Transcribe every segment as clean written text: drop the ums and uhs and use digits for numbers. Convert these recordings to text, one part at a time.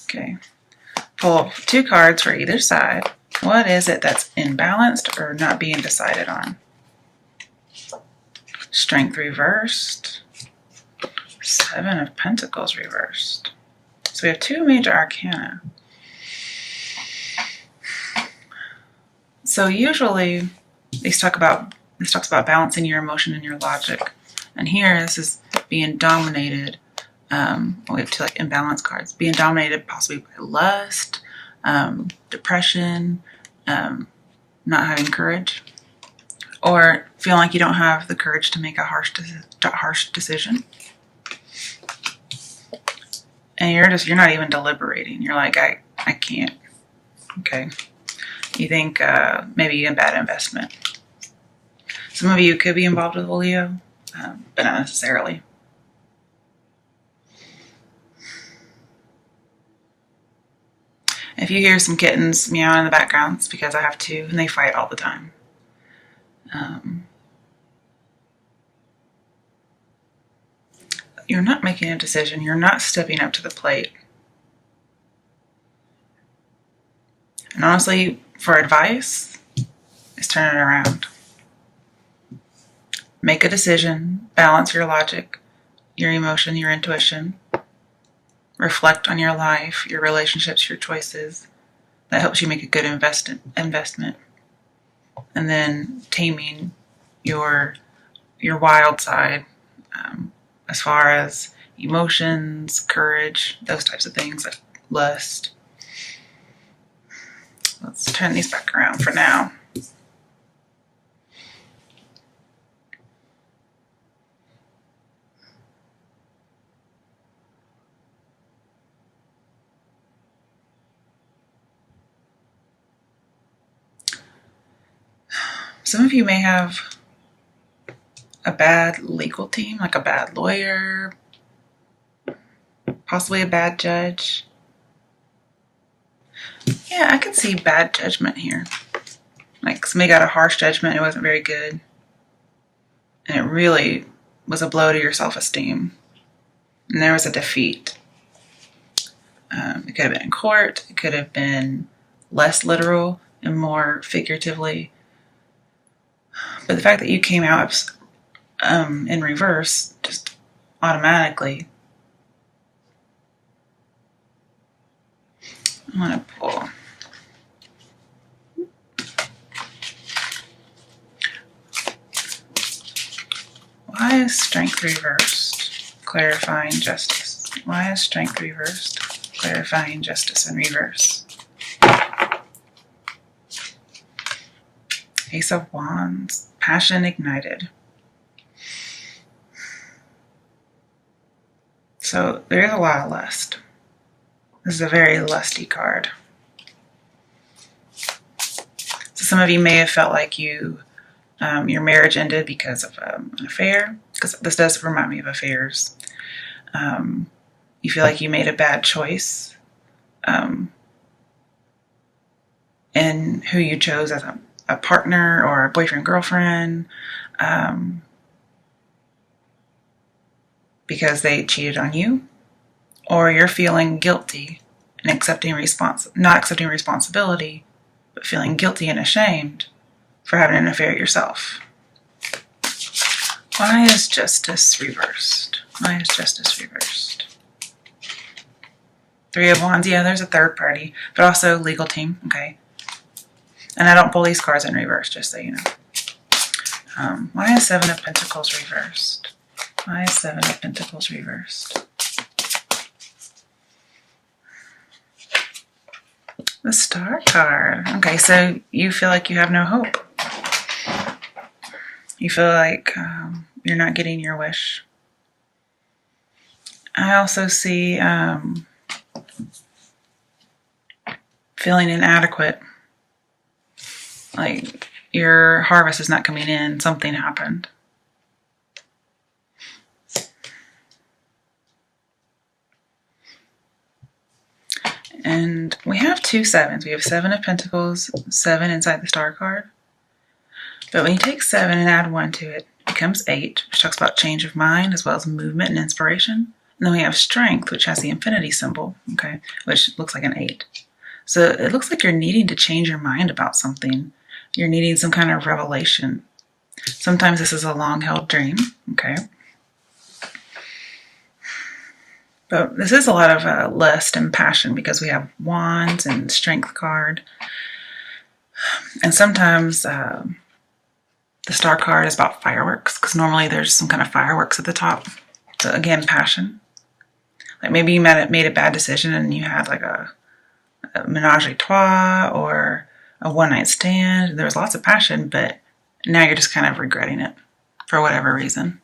Okay. Pull 2 cards for either side. What is it that's imbalanced or not being decided on? Strength reversed. 7 of Pentacles reversed. So we have 2 major arcana. So usually this talks about balancing your emotion and your logic. And here this is being dominated. We have 2 like imbalance cards. Being dominated possibly by lust, depression, not having courage, or feeling like you don't have the courage to make a harsh decision. And you're not even deliberating. You're like, I can't. Okay. You think maybe a bad investment. Some of you could be involved with a Leo, but not necessarily. If you hear some kittens meowing in the background, it's because I have 2 and they fight all the time. You're not making a decision. You're not stepping up to the plate. And honestly, for advice, is turn it around. Make a decision. Balance your logic, your emotion, your intuition. Reflect on your life, your relationships, your choices. That helps you make a good investment. And then taming your wild side, as far as emotions, courage, those types of things, like lust. Let's turn these back around for now. Some of you may have a bad legal team, like a bad lawyer, possibly a bad judge. Yeah, I can see bad judgment here. Like somebody got a harsh judgment, it wasn't very good. And it really was a blow to your self-esteem. And there was a defeat. It could have been in court. It could have been less literal and more figuratively. But the fact that you came out in reverse just automatically. I'm going to pull. Why is strength reversed? Clarifying justice. Why is strength reversed? Clarifying justice in reverse. Ace of Wands. Passion ignited. So there is a lot of lust. This is a very lusty card. So some of you may have felt like your marriage ended because of an affair, because this does remind me of affairs. You feel like you made a bad choice in who you chose as a partner or a boyfriend, girlfriend, because they cheated on you, or you're feeling guilty and not accepting responsibility, but feeling guilty and ashamed for having an affair yourself. Why is justice reversed? Why is justice reversed? 3 of Wands. Yeah, there's a third party, but also legal team. Okay. And I don't pull these cards in reverse, just so you know. Why is 7 of Pentacles reversed? Why is 7 of Pentacles reversed? The Star card. Okay, so you feel like you have no hope. You feel like you're not getting your wish. I also see feeling inadequate. Like your harvest is not coming in. Something happened. And we have 2 sevens. We have 7 of Pentacles, 7 inside the Star card. But when you take 7 and add 1 to it, it becomes 8, which talks about change of mind as well as movement and inspiration. And then we have strength, which has the infinity symbol, okay, which looks like an 8. So it looks like you're needing to change your mind about something. You're needing some kind of revelation. Sometimes this is a long-held dream, okay? But this is a lot of lust and passion because we have wands and strength card. And sometimes the star card is about fireworks because normally there's some kind of fireworks at the top. So again, passion. Like maybe you made a bad decision and you had like a menage a trois or a one-night stand. There was lots of passion, but now you're just kind of regretting it for whatever reason.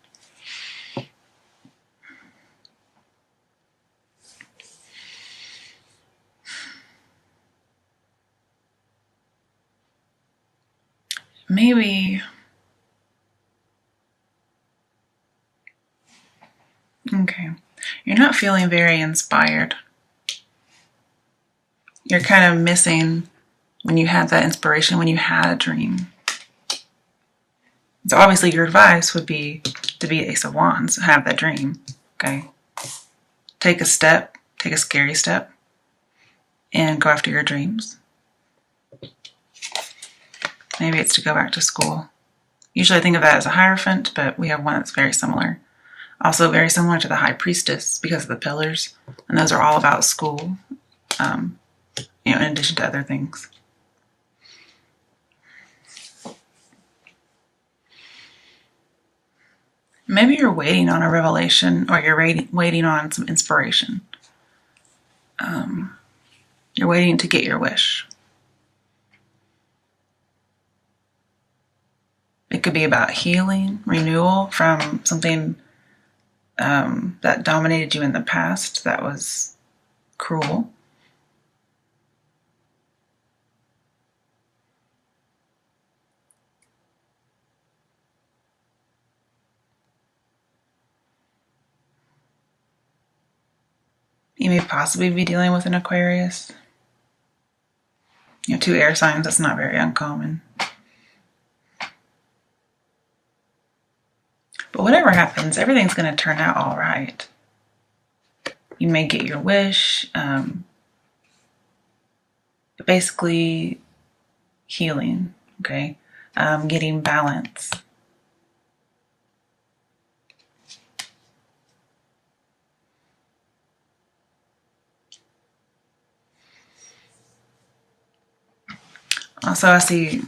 Maybe, okay, you're not feeling very inspired. You're kind of missing when you had that inspiration, when you had a dream. So obviously your advice would be to be Ace of Wands, have that dream, okay? Take a step, take a scary step, and go after your dreams. Maybe it's to go back to school. Usually I think of that as a Hierophant, but we have one that's very similar. Also very similar to the High Priestess because of the pillars. And those are all about school, in addition to other things. Maybe you're waiting on a revelation or you're waiting on some inspiration. You're waiting to get your wish. It could be about healing, renewal from something that dominated you in the past that was cruel. You may possibly be dealing with an Aquarius. 2 air signs, that's not very uncommon. But whatever happens, everything's going to turn out all right. You may get your wish. Basically, healing, okay? Getting balance. Also, I see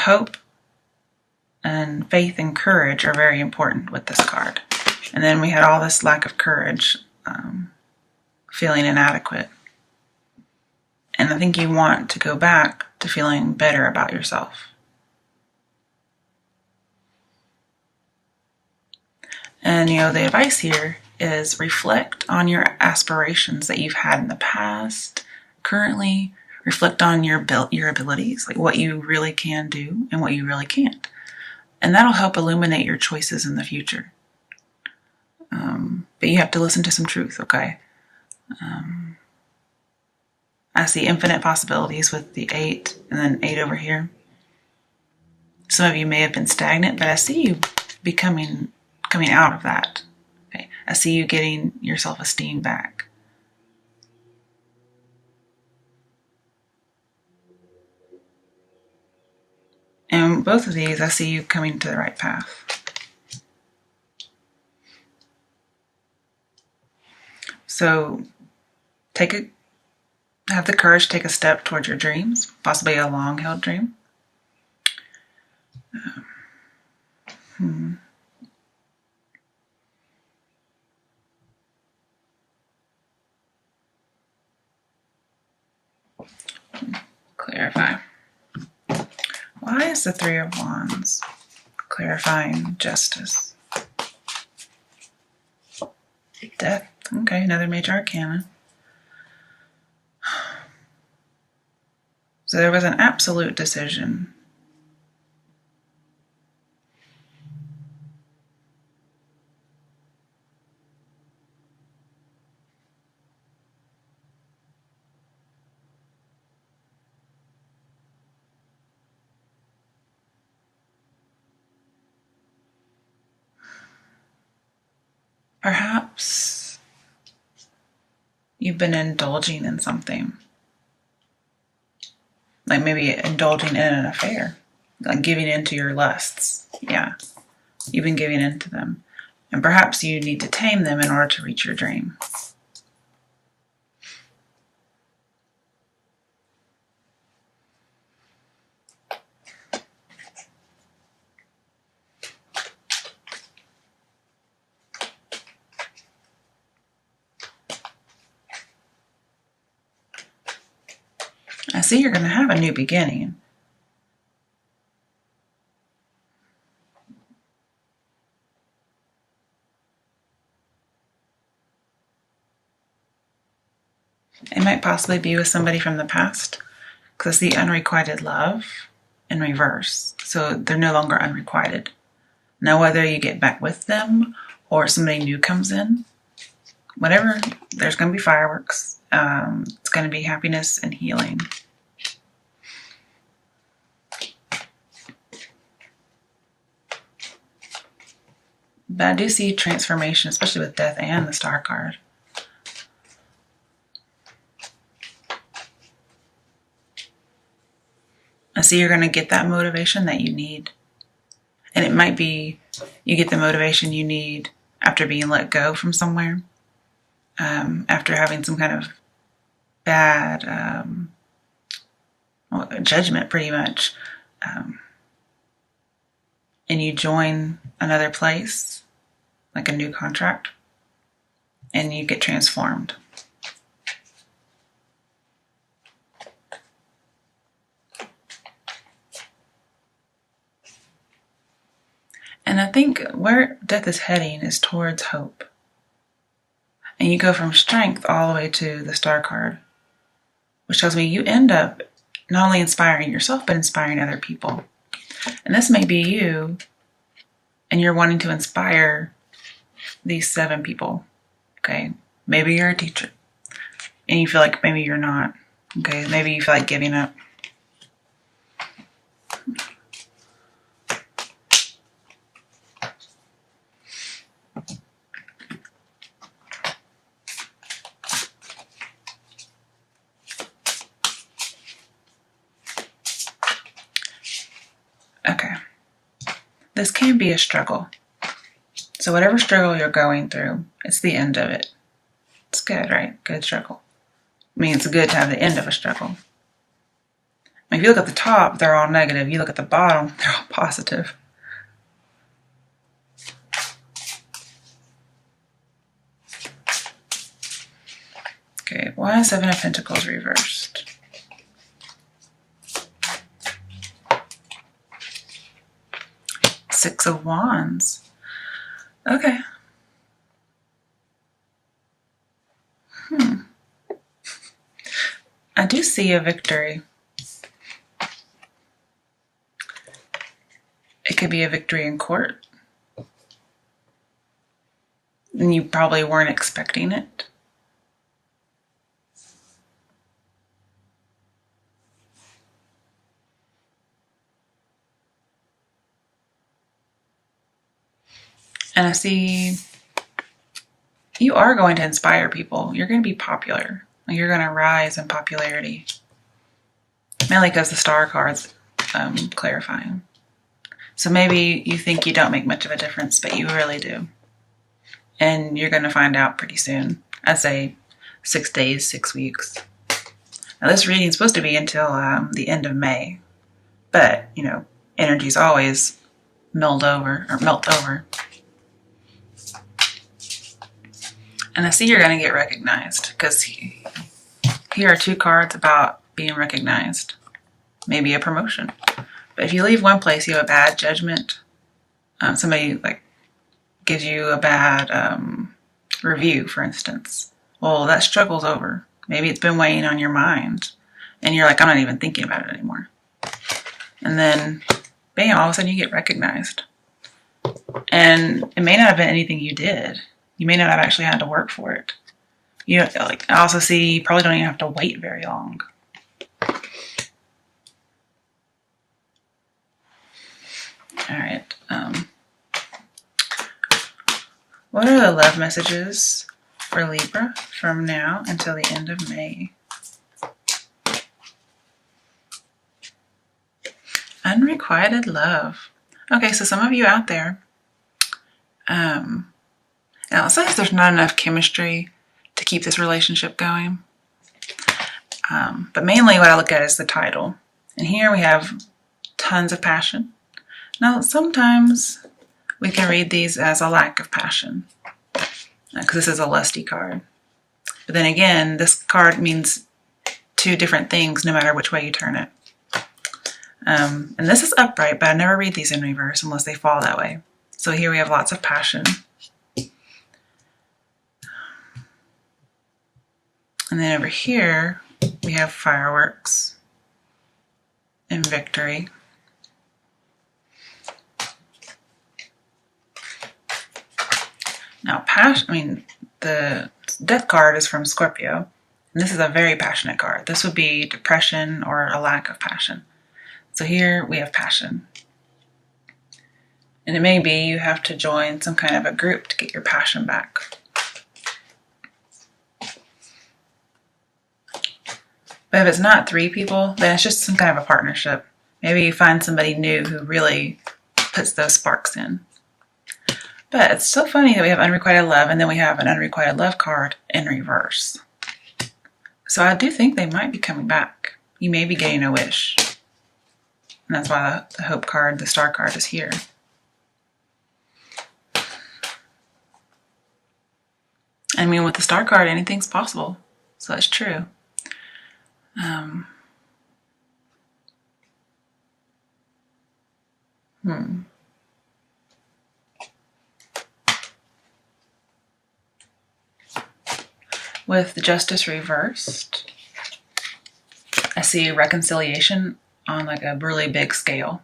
hope and faith and courage are very important with this card. And then we had all this lack of courage, feeling inadequate. And I think you want to go back to feeling better about yourself. And the advice here is reflect on your aspirations that you've had in the past, currently. Reflect on your abilities, like what you really can do and what you really can't. And that'll help illuminate your choices in the future. But you have to listen to some truth, okay? I see infinite possibilities with the 8 and then 8 over here. Some of you may have been stagnant, but I see you coming out of that. Okay? I see you getting your self-esteem back. And both of these, I see you coming to the right path. So have the courage to take a step towards your dreams, possibly a long-held dream. Clarify. Why is the 3 of Wands clarifying justice? Death. Okay, another major arcana. So there was an absolute decision. Perhaps you've been indulging in something. Like maybe indulging in an affair. Like giving into your lusts. Yeah. You've been giving into them. And perhaps you need to tame them in order to reach your dream. I see you're going to have a new beginning. It might possibly be with somebody from the past, because I see unrequited love in reverse. So they're no longer unrequited. Now, whether you get back with them or somebody new comes in, whatever, there's going to be fireworks. It's going to be happiness and healing. But I do see transformation, especially with death and the Star card. I see you're going to get that motivation that you need. And it might be you get the motivation you need after being let go from somewhere, after having some kind of bad judgment, pretty much. And you join another place, like a new contract, and you get transformed. And I think where death is heading is towards hope. And you go from strength all the way to the Star card, which tells me you end up not only inspiring yourself, but inspiring other people. And this may be you, and you're wanting to inspire these 7 people. Okay, maybe you're a teacher, and you feel like maybe you're not. Okay, maybe you feel like giving up. Okay, this can be a struggle. So whatever struggle you're going through, it's the end of it. It's good, right? Good struggle. I mean, it's good to have the end of a struggle. I mean, if you look at the top, they're all negative. You look at the bottom, they're all positive. Okay, why is 7 of Pentacles reversed? Six of Wands. Okay. I do see a victory. It could be a victory in court. And you probably weren't expecting it. And I see you are going to inspire people. You're going to be popular. You're going to rise in popularity. Mainly because the Star card's clarifying. So maybe you think you don't make much of a difference, but you really do. And you're going to find out pretty soon. I'd say 6 days, 6 weeks. Now this reading is supposed to be until the end of May. But, you know, energy's always melt over. And I see you're going to get recognized, because here are 2 cards about being recognized. Maybe a promotion. But if you leave one place, you have a bad judgment. Somebody like gives you a bad review, for instance. Well, that struggle's over. Maybe it's been weighing on your mind. And you're like, I'm not even thinking about it anymore. And then, bam, all of a sudden you get recognized. And it may not have been anything you did. You may not have actually had to work for it. You know, like, I also see you probably don't even have to wait very long. All right. What are the love messages for Libra from now until the end of May. Unrequited love. Okay, so some of you out there, now it says there's not enough chemistry to keep this relationship going. But mainly what I look at is the title. And here we have tons of passion. Now, sometimes we can read these as a lack of passion, because this is a lusty card. But then again, this card means two different things no matter which way you turn it. And this is upright, but I never read these in reverse unless they fall that way. So here we have lots of passion. And then over here, we have fireworks and victory. Now, the death card is from Scorpio, and this is a very passionate card. This would be depression or a lack of passion. So here we have passion. And it may be you have to join some kind of a group to get your passion back. But if it's not 3 people, then it's just some kind of a partnership. Maybe you find somebody new who really puts those sparks in. But it's so funny that we have unrequited love, and then we have an unrequited love card in reverse. So I do think they might be coming back. You may be getting a wish. And that's why the hope card, the star card, is here. I mean, with the star card, anything's possible. So that's true. With the justice reversed, I see reconciliation on like a really big scale.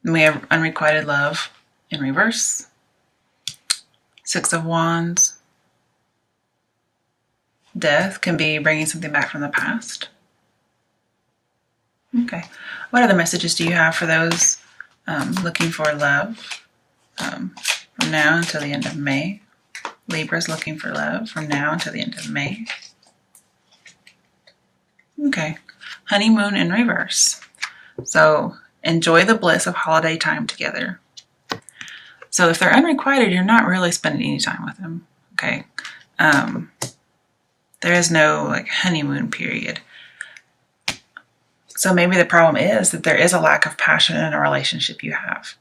And we have unrequited love in reverse. 6 of Wands. Death can be bringing something back from the past. Okay. What other messages do you have for those looking for love from now until the end of May? Libra's looking for love from now until the end of May. Okay. Honeymoon in reverse. So enjoy the bliss of holiday time together. So if they're unrequited, you're not really spending any time with them. Okay. There is no like honeymoon period. So maybe the problem is that there is a lack of passion in a relationship you have,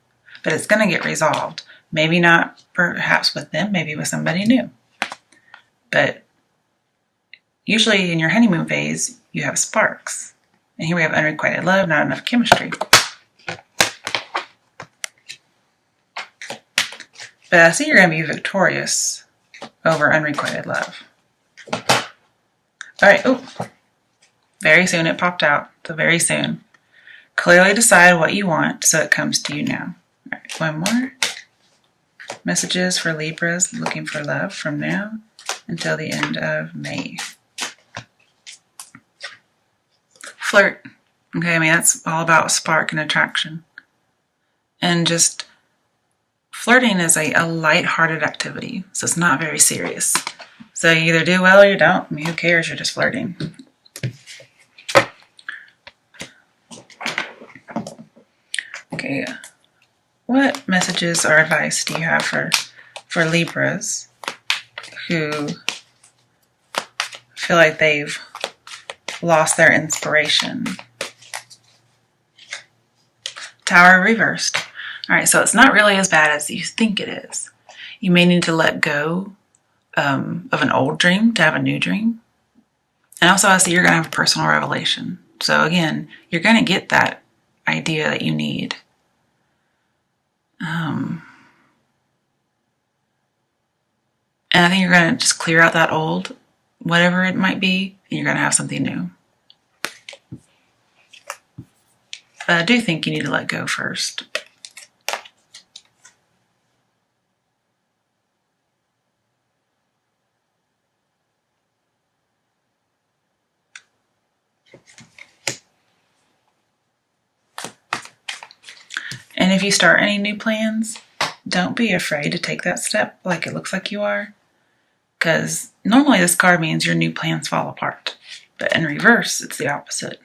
but it's going to get resolved. Maybe not perhaps with them, maybe with somebody new. But usually in your honeymoon phase, you have sparks. And here we have unrequited love, not enough chemistry. But I see you're going to be victorious over unrequited love. All right. Oh, very soon it popped out. So very soon. Clearly decide what you want so it comes to you now. All right, one more. Messages for Libras looking for love from now until the end of May. Flirt. Okay, I mean, that's all about spark and attraction. And just flirting is a light-hearted activity, so it's not very serious. So you either do well or you don't. I mean, who cares? You're just flirting. Okay, what messages or advice do you have for Libras who feel like they've lost their inspiration? Tower reversed. All right, so it's not really as bad as you think it is. You may need to let go of an old dream to have a new dream. And also I see you're going to have a personal revelation. So again, you're going to get that idea that you need. And I think you're going to just clear out that old, whatever it might be, and you're going to have something new. But I do think you need to let go first. And if you start any new plans, don't be afraid to take that step like it looks like you are. Because normally this card means your new plans fall apart. But in reverse, it's the opposite.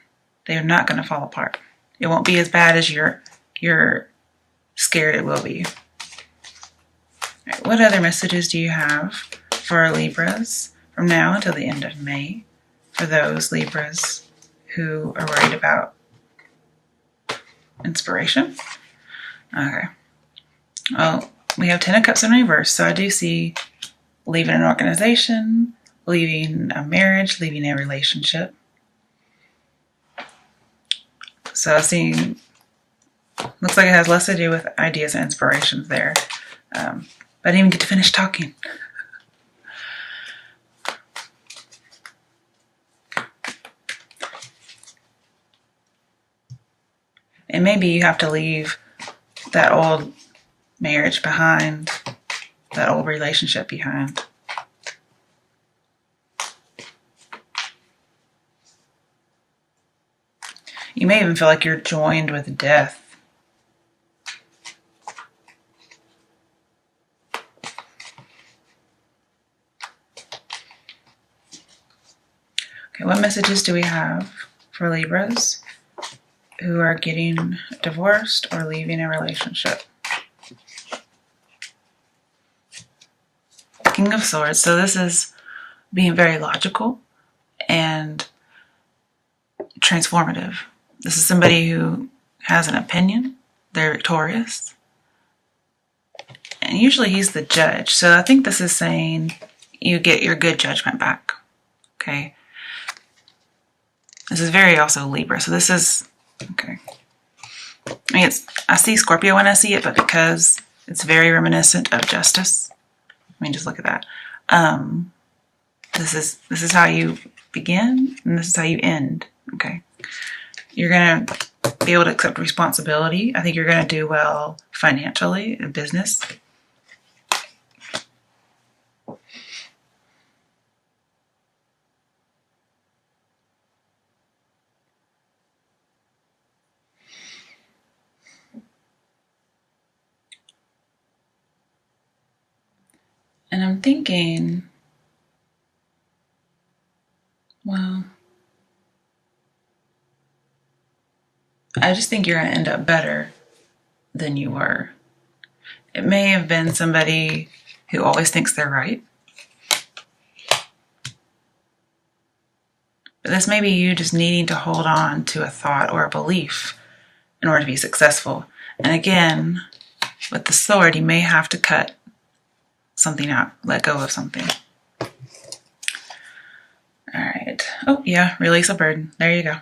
They are not going to fall apart. It won't be as bad as you're scared it will be. All right, what other messages do you have for our Libras from now until the end of May? For those Libras who are worried about inspiration. Okay. Well, we have 10 of Cups in reverse, so I do see leaving an organization, leaving a marriage, leaving a relationship. So I see, looks like it has less to do with ideas and inspirations there. But I didn't even get to finish talking. And maybe you have to leave that old marriage behind, that old relationship behind. You may even feel like you're joined with death. Okay, what messages do we have for Libras who are getting divorced or leaving a relationship? King of Swords. So this is being very logical and transformative. This is somebody who has an opinion. They're victorious. And usually he's the judge. So I think this is saying you get your good judgment back. Okay. This is very also Libra. So this is, okay. I mean, I see Scorpio when I see it, but because it's very reminiscent of justice. I mean, just look at that. This is how you begin, and this is how you end. Okay. You're going to be able to accept responsibility. I think you're going to do well financially in business. And I'm thinking, well, I just think you're going to end up better than you were. It may have been somebody who always thinks they're right. But this may be you just needing to hold on to a thought or a belief in order to be successful. And again, with the sword, you may have to cut something out, let go of something. All right. Oh, yeah, release a burden. There you go.